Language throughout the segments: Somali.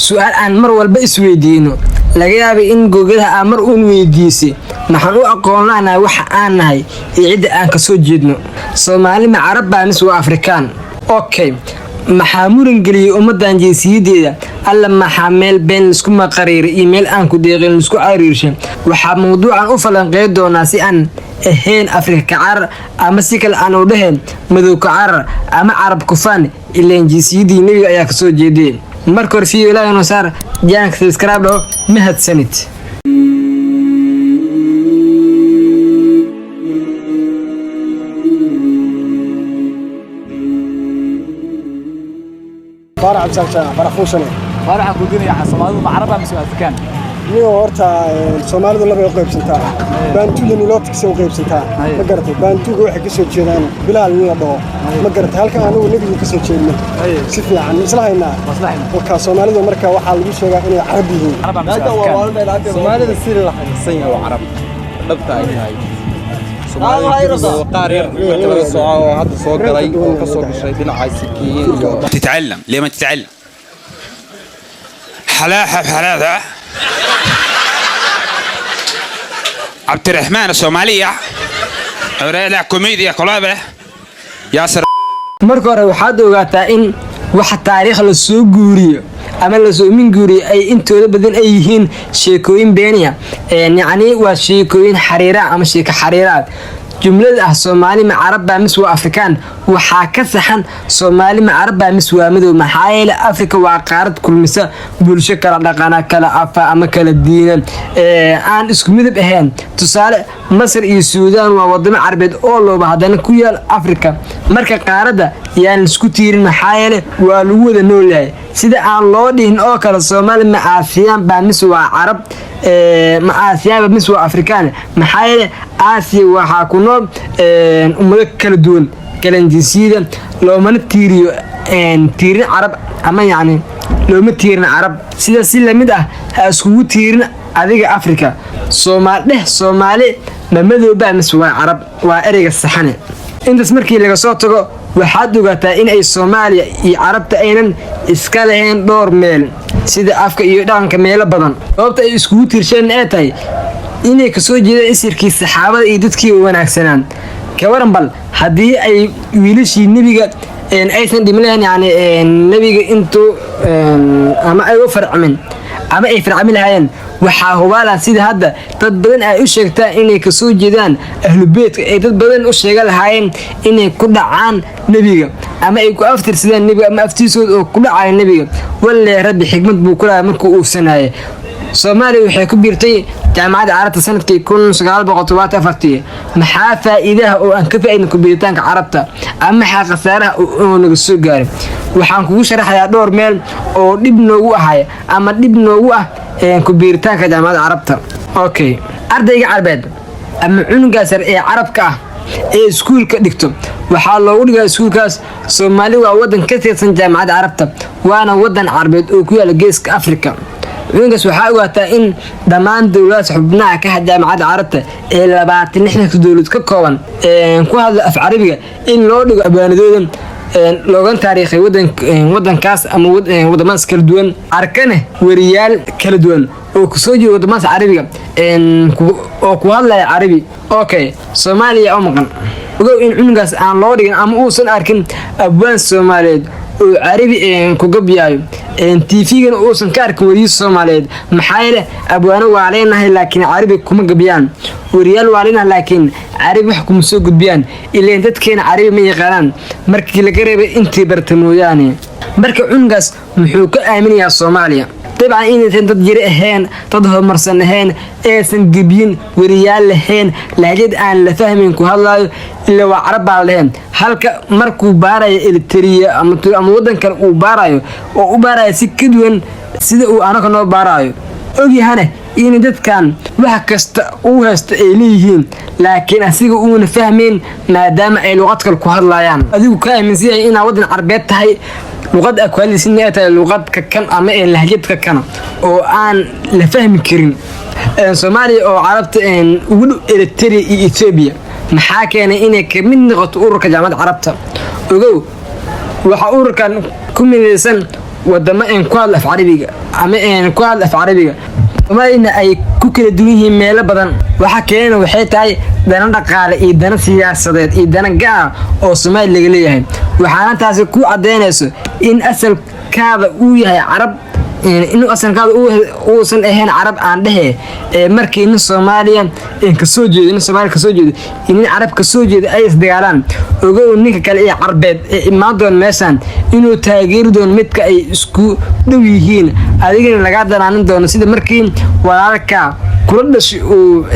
su'aal aan mar walba isweydiino laga yaabay in googadaha aan mar uun weydiisay maxaan u aqoon lahaynaa waxa aan nahay iyo cidda aan ka soo jeedno Soomaali ma Carab baa mise waa Afrikaan okay maxaa muran geliyay ummadan jeesiyadeeda alla maxaa meel been isku maqariiray email aan ku deeqin isku cariirshay waxaa mowduucan u falanqeyn doonaa si aan ahayn Afrika Carab ama si kale aan u dhahayn madow Carab ama Carab kufaan ileen jeesiyadii nabiga ayaa ka soo jeedeen marka hore fiyo ilaahay noo saar jaan subscribe do mahadsanid فرع بسالشة فرع خوشنا فرع كودين يا حسامات معربة مسوي أفكان نيو هورتا الصومالي ولا بيقيب سنتا بانتو لني لو تكسو قيب سنتا ما قرتي بانتو وحي كسو جيران بلال ني دو ما قرتي halka anu nabiga kasoo jeedno si fiican maslaxayna waka Soomaalidu marka waxa lagu sheegaa inay Carab yihiin Soomaalida sir la xasan yahay waa Carab dhabta ay tahay تتعلم ليه ما تتعلم حلاحة حلاحة عبد الرحمن الصومالية لا كوميديا كلابة ياسر marka hore waxaad ogaataa in waxa taariikh la soo guuriyo ama la soo min guuriyo ay intooda badan ay yihiin sheekooyin beeniya yani waa sheekooyin xariira ama sheeko xariiraad jumlada ah Soomaali ma Carab baa mise waa Afrikaan waxa ka saxan Soomaali ma Carab baa mise waa madow maxaa yeelay Afrika waa qaarad kulmisa bulsho kala dhaqana kala afa ama kala diin aan isku midab ahayn tusaale Masar iyo Suudaan waa wadamo Carabeed oo looba hadana ku yaal Afrika marka qaarada yaan isku tiirin maxaa yeelay waa lagu wada noolyahay sida aan loo dhihin oo kala Soomaali ma Aasiyaan baa mise waa Carab ma Aasiyaan mise waa Afrikaan maxaa yeelay Aasiya waxa ku nool ummado kala duwan kala jinsiyada looma tiiriyo tiirin Carab ama yani looma tiirin Carab sida si lamid ah ha isku tiirin adiga Afrika Soomaali ma madow baa mise waa Carab waa ereyga saxane intaas markii laga soo tago waxaad ogaataa in ay Soomaaliya iyo Carabta aynan iska lahayn dhowr meel sida afka iyo dhaqanka meelo badan sababta ay isku tiirsheen ay tahay inay ka soo jeedaan isirkii saxaabada iyo dadkii wanaagsanaan ka waran bal hadii ay wiilashii nabiga aysan dhimanayaan yani nabiga intuu ama ay u farcamin ama ay farcamin lahaayeen waxa hubaala sida hadda dad badan ay u sheegtaan inay ka soo jeedaan ahlu beedka ay dad badan u sheegan lahaayeen inay ku dhacaan nabiga ama ay ku aftirsadaan nabiga ama aftiisood oo ku dhacay nabiga wallaahi rabbi xigmad buu ku lahaa markuu uu sanaaye Soomaaliya waxay ku biirtay jaamacadda Carabta sanadkii 1974 maxaa faa'iidaha oo aan ka faa'iidin ku biiritaanka Carabta ama maxaa khasaaraha oo naga soo gaaray waxaan kugu sharaxayaa dhowr meel oo dib noogu ahay ama dib noogu ah ku biiritaanka jaamacadda Carabta okay ardayga Carabeed ama cunuga sar ee Carabka ah ee iskuulka dhigto waxaa loogu dhigaa iskuulkaas Soomaaliya waa wadan ka tirsan jaamacadda Carabta waana wadan Carabeed oo ku yaala geeska Afrika cunugaas waxaa ogaataa in dhammaan dawladaha xubnaha ka jaamacadda Carabta ee 26 dawlad ka kooban ku hadla af Carabiga in loo dhigo abaanadooda loogan taariikhay wadankaas ama wadamada kala duwan arkane wariyaal kala duwan oo ku soo jeedo wadamada Carabiga oo ku hadlaya Carabi okay Soomaaliya oo maqan ogow in cunugaas aan loo dhigin ama uusan arkin abwaan Soomaaliyeed oo Carabi ku gabyaayo TV-gan uusan ka arkin wariyo Soomaaliyeed maxaa yeelay abwaano waa leenahay laakiin Carabi kuma gabyaan wariyaal waa leenahay laakiin Carabi wax kuma soo gudbiyaan ilaa dadkeena Carabi ma yaqaanaan markii laga reebay intii bartamooyaane marka cunugaas muxuu ka aaminayaa Soomaaliya طبعا إن تدجر أهين تظهر مرسن أهين إيسن جبين وريال لهين لهجد أن لفهمين كهلا اللي وعرب عليهم هلك مركو باراي الترية أم ودن كان وباراي وباراي سكدون سيد وأنا كنا باراي أجي هنا إن جد كان وحكست وهست إليهم لكن أسيق أون فهمين ما دام أي لغات كهلا يعني أذيك كائن من زي إن ودن عربيات هاي لغات أكوالي سنة لغات ككن أما إن لهجت ككنا وأن لفهم كريم Soomaaliya oo Carabta ugu Eritrea iyo Ethiopia maxaa keenay inay ka mid noqoto ururka jaamacadda Carabta ogow waxa ururkan ku midaysan wadamo ku hadla af carabiga ama ku hadla af carabiga soomaalina ay ku kala duwan yihiin meelo badan waxa keenana waxay tahay dana dhaqaale iyo dana siyaasadeed iyo dana gaar oo Soomaali laga leeyahay waxaana taasi ku cadeynayso in asalkaada uu yahay carab inuu asalkaada uusan ahayn carab aan dhahe markii in Soomaaliya ka soo jeedo in Soomaali ka soo jeedo in carab ka soo jeedo ay isdagaalaan ogow ninka kale ee carbeed imaadon meeshan inuu taageero doon midka ay isku dhow yihiin adigana laga danaanin doono sida markii walaalka kula dhashay oo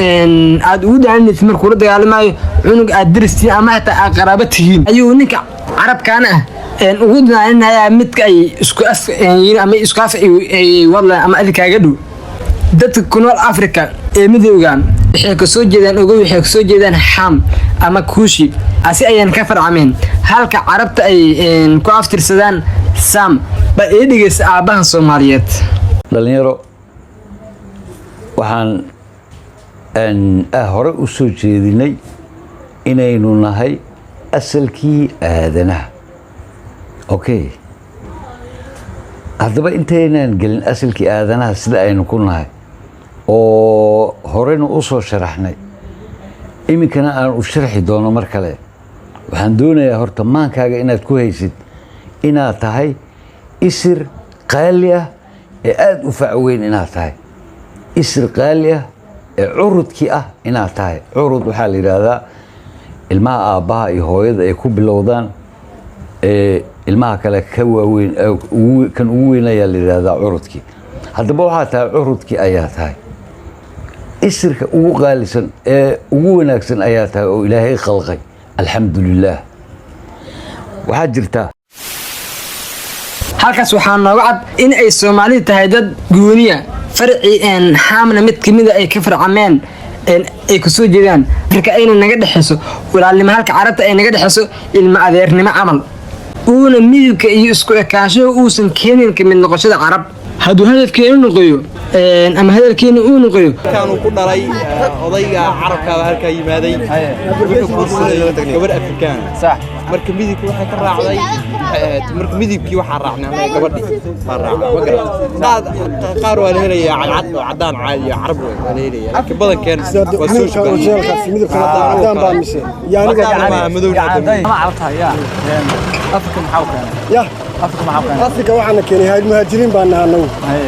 aad ugu dhaanaysid markuu la dagaalamayo cunug aad diristii ama xitaa qaraabo tihiin ayuu ninka carabkaan ah ugu danaaninaya midka ay isku ama isku af ay wada ama adkaaga dhow dadka ku nool Afrika ee midowga waxay ka soo jeedaan ogow waxay ka soo jeedaan Ham ama Kushi asi ayaan ka farcameen halka carabta ay ku aftirsadaan Sam ba ee dhigays aabaha Soomaaliyeed dhalinyaro waxaan hore u soo jeedinay inaynu nahay asalkii aadanaha okay haddaba intaynaan gelin asalkii aadanaha sida aynu ku nahay oo horeynu u soo sharaxnay iminkana aan u sharxi doono mar kale waxaan doonayaa horta maankaaga inaad ku haysid inaad tahay isir qaali ah ee aada u facweyn inaad tahay isir qaali ah ee curudkii ah inaad tahay curud waxaa la yidhaahdaa ilmaha aabbaha iyo hooyada ay ku bilowdaan ilmaha kale ka waaweyn kan ugu weyn ayaa la yidhaahdaa curudkii haddaba waxaa tahay curudkii ayaa tahay isirka ugu qaalisan ee ugu wanaagsan ayaa tahay oo ilaahay khalqay alxamdulilaah waxaa jirta halkaas waxaa nooga cad in ay Soomaalidu tahay dad gooniya farci Hamna mid kamid ay ka farcameen ay ku soo jeedaan Afrika ayna naga dhaxayso walaalnimo halka carabta ay naga dhaxayso ilma adeernimo camal uuna midabka iyo isku ekaansho uusan keenin kamid noqoshada carab hadduu hadafkeenu noqoyo ama hadalkeenu uu noqoyo kaanu ku dhalay odayga carabka halka yimaaday gabar Afrikaan صح marka midibkii waxa ka raacday marka midibkii waxa raacnay gabadhii qaar waa leeyahay cadcad oo cadaan caadi carab waa leeyahay laakiin badankeena waa soo shaqeeyay midabka cadaan baa mise yaani waa madow ما عرفتها يا أفكر محاوكنا ya أفكر محاوكنا Afrika waxaana keenay hay muhaajiriin baan nahanay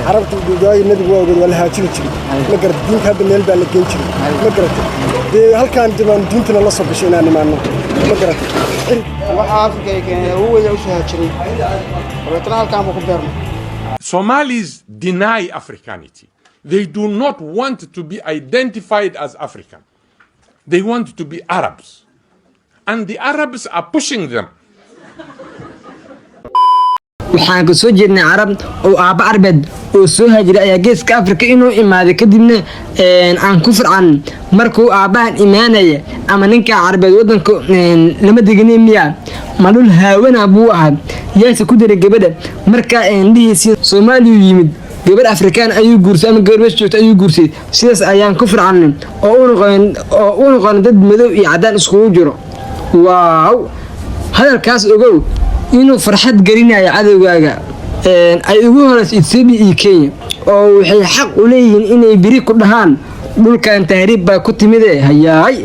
carabta duuday nabiga waa wada wala haajiri jiray ma garad diinka hadda meel baa la geen jiray ma garad halkaan dibaan diintana la soo gashay inaan imaano ma garad waxa Afrika ay keenay uu wada u shaajiray waxa halkaan ku beerno Somalis deny Africanity. They do not want to be identified as African. They want to be Arabs. And the Arabs are pushing them. waxaan ka soo jeednay carab oo aaba arbeed oo soo haajiray ayaa geeska Afrika inuu imaaday kadibna aan ku farcan markuu aabahan imaanaya ama ninka carbeed wadanka lama deganay miya malul haawana buu ahaa yaasa ku diray gabadha marka dhihiisi Soomaaliyu yimid gabar Afrikaan ayuu guursay ama gabar meesha joogta ayuu guursay sidaas ayaan ku farcan oo uu noqon dad madow iyo cadaan isku jiro waaw hadalkaas ogow inuu farxad gelinayo cadawgaaga ay ugu horeyso Ethiopia iyo Kenya oo waxay xaq u leeyihiin inay biri ku dhahaan dhulkan tahriib baa ku timid hayaay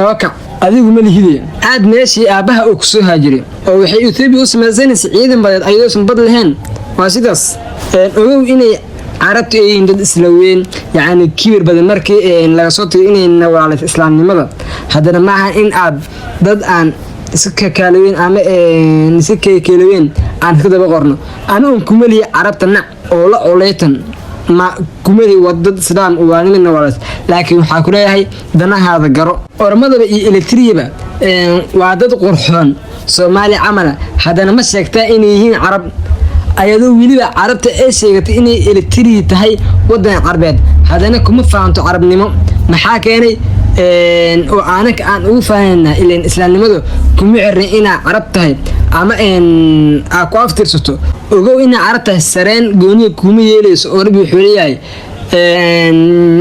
waka adigu ma lihide aad meeshii aabaha uu ku soo haajiray oo waxay Ethiopia u sameeyeen ciidan badeed ayadoo bad lahayn waa sidaas ogow inay carabtu ay dad islaaween yaani kibir badan markii laga soo tagay inay nawaalad islaamnimada haddana ma aha in aad dad aan iska kaalaween ama iska kaalaween aan ka daba qorno anu kumali carabta nac oo la oleytan ma kumali wadad islaam oo aan min nawaalad laakiin waxa ku leeyahay danahaada garo ormadaba iyo elektriiba waa dad qurxoon Soomaali amala haddana ma sheegtaa inay yihiin carab ayadoo wiliba carabta ay sheegatay inay elektrii tahay wadan carbeed haddana kuma fahanto carabnimo maxaa keenay oo aanaka aan ugu fahanayna ileen islaamnimadu kuma xirin inaa carab tahay ama aa ku aftirsato ogow inaa carab tahay sareen gooniya kuma yeelayso oo rabbi wuxuu leeyahay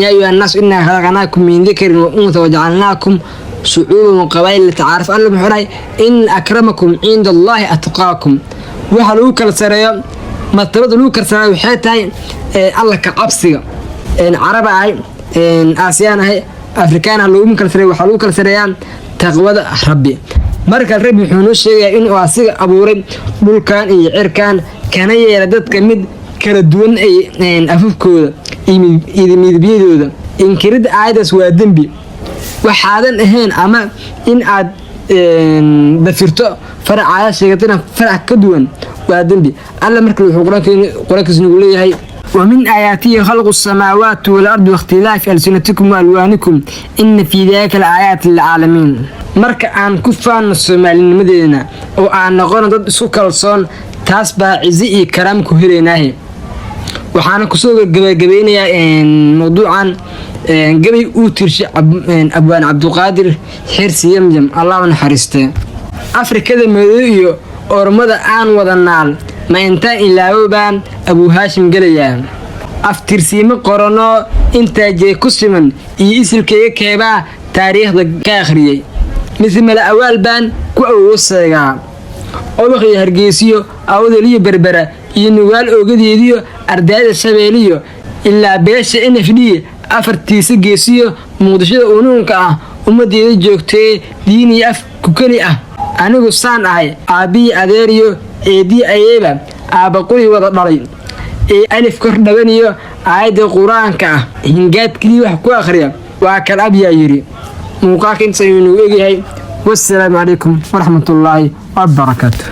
يا أيها الناس إنا خلقناكم من ذكر وأنثى وجعلناكم شعوبا وقبائل لتعارف الله بحراي إن أكرمكم عند الله أتقاكم وحلوك السرية martabada lagu karsanaa waxay tahay alla ka cabsiga carab ahay aasiyaan ahay afrikaan lagu kala sareeyo waxaa lagu kala sareeyaa taqwada rabbi marka rabbi wuxuu noo sheegayaa inuu asiga abuuray dhulkan iyo cirkan kana yeela dadka mid kala duwan ay afafkooda iyo midabyadooda inkirid aayadaas waa dembi waxaadan ahayn ama in aad dafirto faracaada sheegatana farac ka duwan waa dembi alla marka wuxuu quraankiisa nagu leeyahay ومن آياته خلق السماوات والأرض واختلاف ألسنتكم وألوانكم إن في ذلك الآيات للعالمين marka aan ku faano Soomaalinimadeena oo aan noqon dad isku kalsoon taas baa cizi iyo karaam ku heleenahay waxaan ku soo gabagabeynayaa mawduucan gabay uu tirshay abwaan Cabduqaadir Xirsi Yamyam Allah naxariiste Afrikada madow iyo ormada aan wada naal ma inta ilaawbaan Abu Hashim galaya aftirsiimo qorano inta jee ku siman iyo isilkeega keeba taariikhda ka akhriyay مثل أول بان كوسعة أبغي هرجيسيو أو ذليه بربرة ينوال أوجديديو أرداد السبيليو إلا بيش إن فدي أفرتيس جيسيو مودشة أونونك ومدير جوكتي ديني كوكلي أنا قصان أبي أديريو إدي أيبا أبقولي وضعي ألف كردوانيو عيد القرآن هنجات كلي وحكوا آخريا وأكل أبي يري موقعك إنسان والسلام عليكم ورحمة الله وبركاته.